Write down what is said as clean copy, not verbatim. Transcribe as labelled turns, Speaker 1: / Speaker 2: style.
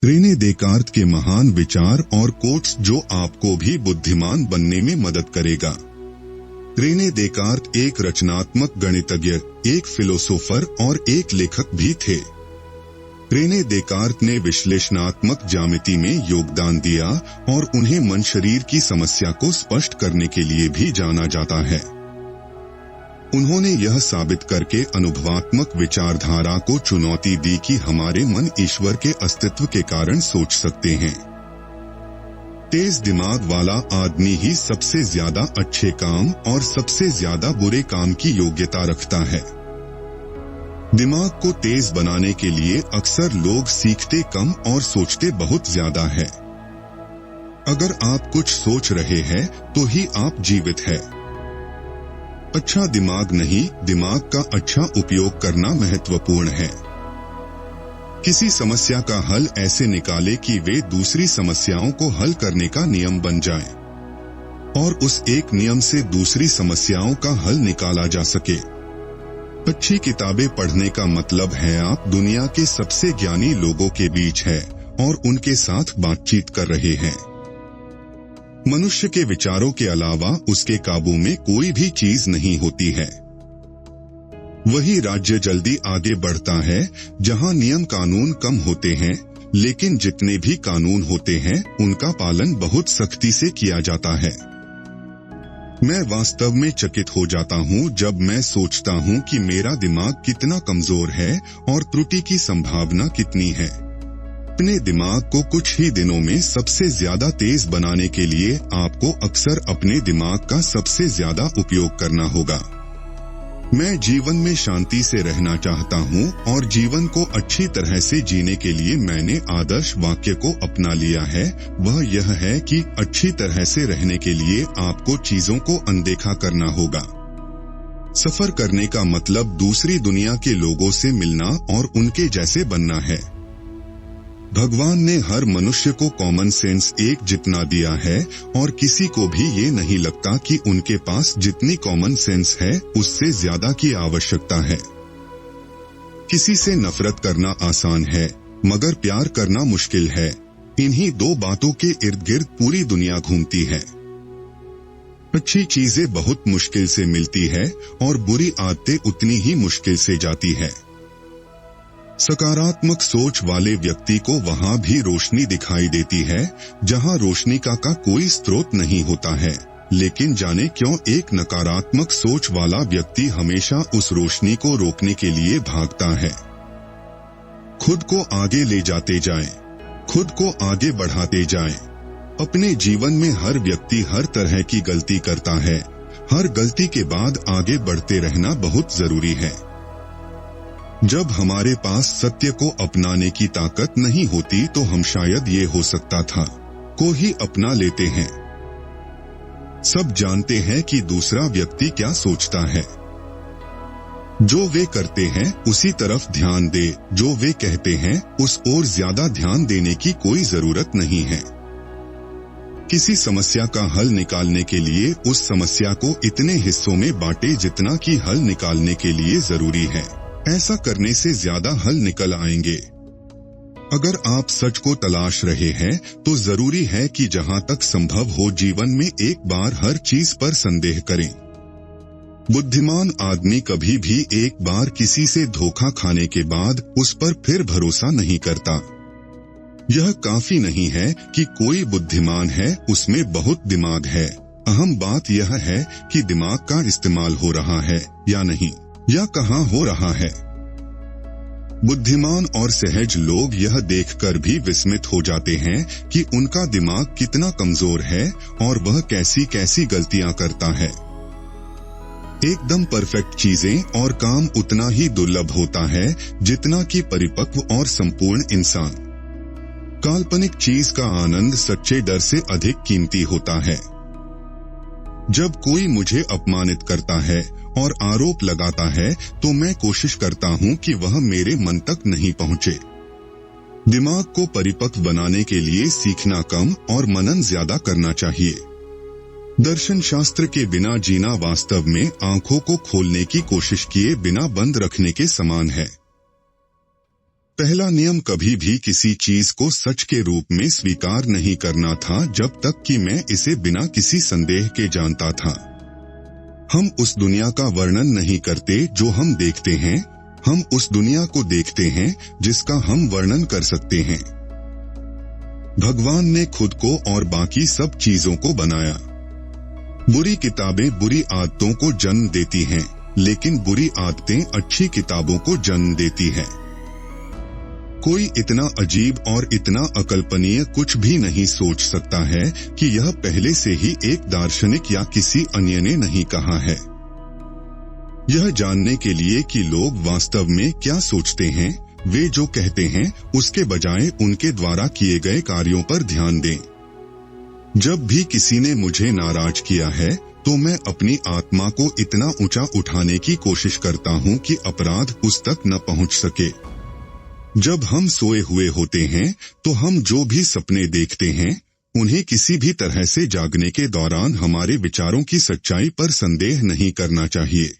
Speaker 1: Renee Descartes के महान विचार और कोट्स जो आपको भी बुद्धिमान बनने में मदद करेगा। रेने देकार्त एक रचनात्मक गणितज्ञ, एक फिलोसोफर और एक लेखक भी थे। रेने देकार्त ने विश्लेषणात्मक ज्यामिति में योगदान दिया और उन्हें मन शरीर की समस्या को स्पष्ट करने के लिए भी जाना जाता है। उन्होंने यह साबित करके अनुभवात्मक विचारधारा को चुनौती दी कि हमारे मन ईश्वर के अस्तित्व के कारण सोच सकते हैं। तेज दिमाग वाला आदमी ही सबसे ज्यादा अच्छे काम और सबसे ज्यादा बुरे काम की योग्यता रखता है। दिमाग को तेज बनाने के लिए अक्सर लोग सीखते कम और सोचते बहुत ज्यादा है। अगर आप कुछ सोच रहे हैं तो ही आप जीवित है। अच्छा दिमाग नहीं, दिमाग का अच्छा उपयोग करना महत्वपूर्ण है। किसी समस्या का हल ऐसे निकाले कि वे दूसरी समस्याओं को हल करने का नियम बन जाए और उस एक नियम से दूसरी समस्याओं का हल निकाला जा सके। अच्छी किताबें पढ़ने का मतलब है आप दुनिया के सबसे ज्ञानी लोगों के बीच है और उनके साथ बातचीत कर रहे हैं। मनुष्य के विचारों के अलावा उसके काबू में कोई भी चीज नहीं होती है। वही राज्य जल्दी आगे बढ़ता है जहां नियम कानून कम होते हैं, लेकिन जितने भी कानून होते हैं उनका पालन बहुत सख्ती से किया जाता है। मैं वास्तव में चकित हो जाता हूं जब मैं सोचता हूं कि मेरा दिमाग कितना कमजोर है और त्रुटि की संभावना कितनी है। अपने दिमाग को कुछ ही दिनों में सबसे ज्यादा तेज बनाने के लिए आपको अक्सर अपने दिमाग का सबसे ज्यादा उपयोग करना होगा। मैं जीवन में शांति से रहना चाहता हूं और जीवन को अच्छी तरह से जीने के लिए मैंने आदर्श वाक्य को अपना लिया है। वह यह है कि अच्छी तरह से रहने के लिए आपको चीजों को अनदेखा करना होगा। सफर करने का मतलब दूसरी दुनिया के लोगों से मिलना और उनके जैसे बनना है। भगवान ने हर मनुष्य को कॉमन सेंस एक जितना दिया है और किसी को भी ये नहीं लगता कि उनके पास जितनी कॉमन सेंस है उससे ज्यादा की आवश्यकता है। किसी से नफरत करना आसान है मगर प्यार करना मुश्किल है। इन्हीं दो बातों के इर्द गिर्द पूरी दुनिया घूमती है। अच्छी चीजें बहुत मुश्किल से मिलती है और बुरी आदतें उतनी ही मुश्किल से जाती है। सकारात्मक सोच वाले व्यक्ति को वहां भी रोशनी दिखाई देती है जहां रोशनी का कोई स्रोत नहीं होता है, लेकिन जाने क्यों एक नकारात्मक सोच वाला व्यक्ति हमेशा उस रोशनी को रोकने के लिए भागता है। खुद को आगे ले जाते जाएं, खुद को आगे बढ़ाते जाएं। अपने जीवन में हर व्यक्ति हर तरह की गलती करता है। हर गलती के बाद आगे बढ़ते रहना बहुत जरूरी है। जब हमारे पास सत्य को अपनाने की ताकत नहीं होती तो हम शायद ये हो सकता था को ही अपना लेते हैं। सब जानते हैं कि दूसरा व्यक्ति क्या सोचता है। जो वे करते हैं उसी तरफ ध्यान दे, जो वे कहते हैं उस ओर ज्यादा ध्यान देने की कोई जरूरत नहीं है। किसी समस्या का हल निकालने के लिए उस समस्या को इतने हिस्सों में बांटे जितना कि हल निकालने के लिए जरूरी है। ऐसा करने से ज्यादा हल निकल आएंगे। अगर आप सच को तलाश रहे हैं तो जरूरी है कि जहां तक संभव हो जीवन में एक बार हर चीज पर संदेह करें। बुद्धिमान आदमी कभी भी एक बार किसी से धोखा खाने के बाद उस पर फिर भरोसा नहीं करता। यह काफी नहीं है कि कोई बुद्धिमान है, उसमें बहुत दिमाग है। अहम बात यह है कि दिमाग का इस्तेमाल हो रहा है या नहीं, या कहां हो रहा है। बुद्धिमान और सहज लोग यह देखकर भी विस्मित हो जाते हैं कि उनका दिमाग कितना कमजोर है और वह कैसी कैसी गलतियां करता है। एकदम परफेक्ट चीजें और काम उतना ही दुर्लभ होता है जितना कि परिपक्व और संपूर्ण इंसान। काल्पनिक चीज का आनंद सच्चे डर से अधिक कीमती होता है। जब कोई मुझे अपमानित करता है और आरोप लगाता है तो मैं कोशिश करता हूं कि वह मेरे मन तक नहीं पहुंचे। दिमाग को परिपक्व बनाने के लिए सीखना कम और मनन ज्यादा करना चाहिए। दर्शन शास्त्र के बिना जीना वास्तव में आंखों को खोलने की कोशिश किए बिना बंद रखने के समान है। पहला नियम कभी भी किसी चीज को सच के रूप में स्वीकार नहीं करना था जब तक कि मैं इसे बिना किसी संदेह के जानता था। हम उस दुनिया का वर्णन नहीं करते जो हम देखते हैं, हम उस दुनिया को देखते हैं जिसका हम वर्णन कर सकते हैं। भगवान ने खुद को और बाकी सब चीजों को बनाया। बुरी किताबें बुरी आदतों को जन्म देती हैं, लेकिन बुरी आदतें अच्छी किताबों को जन्म देती हैं। कोई इतना अजीब और इतना अकल्पनीय कुछ भी नहीं सोच सकता है कि यह पहले से ही एक दार्शनिक या किसी अन्य ने नहीं कहा है। यह जानने के लिए कि लोग वास्तव में क्या सोचते हैं, वे जो कहते हैं उसके बजाय उनके द्वारा किए गए कार्यों पर ध्यान दें। जब भी किसी ने मुझे नाराज किया है तो मैं अपनी आत्मा को इतना ऊंचा उठाने की कोशिश करता हूं कि अपराध उस तक न पहुंच सके। जब हम सोए हुए होते हैं तो हम जो भी सपने देखते हैं उन्हें किसी भी तरह से जागने के दौरान हमारे विचारों की सच्चाई पर संदेह नहीं करना चाहिए।